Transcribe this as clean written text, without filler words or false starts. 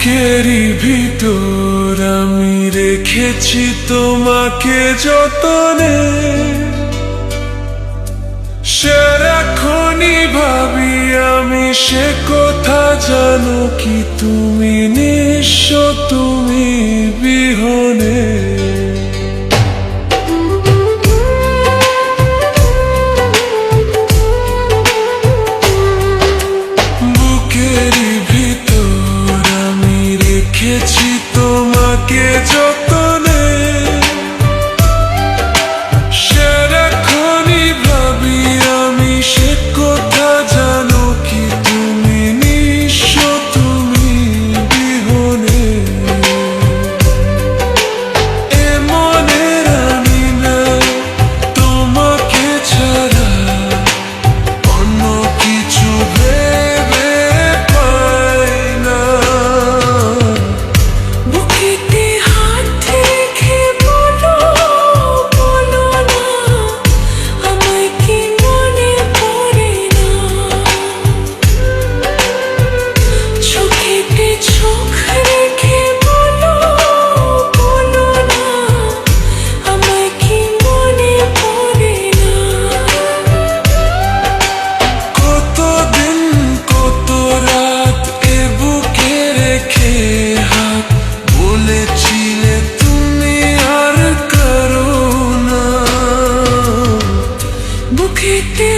বুকেরই ভিতর আমি রেখেছি তোমাকে যতনে, সারাক্ষণই ভাবি আমি সে কথা জানো কি তুমি নিঃস্ব, তুমি বিহনে। বুকেরই ভিতর আমি রেখেছি তোমাকে যতনে, সারাক্ষণই ভাবি আমি সে কথা জানো কি তুমি নিঃস্ব, তুমি বিহনে। এ মনে রানি না তোমাকে ছাড়া অন্য কিছু ভেবে পাই না। বুকেতে হাত রেখে বলো, বলো না আমায় কি মনে পড়ে না। চোখেতে চোখ রেখে বলো, বলো না আমায় কি মনে পড়ে না। কতদিন কত রাত এ বুকে রেখে হাত বলেছিলে তুমি আর করো না। বুকেতে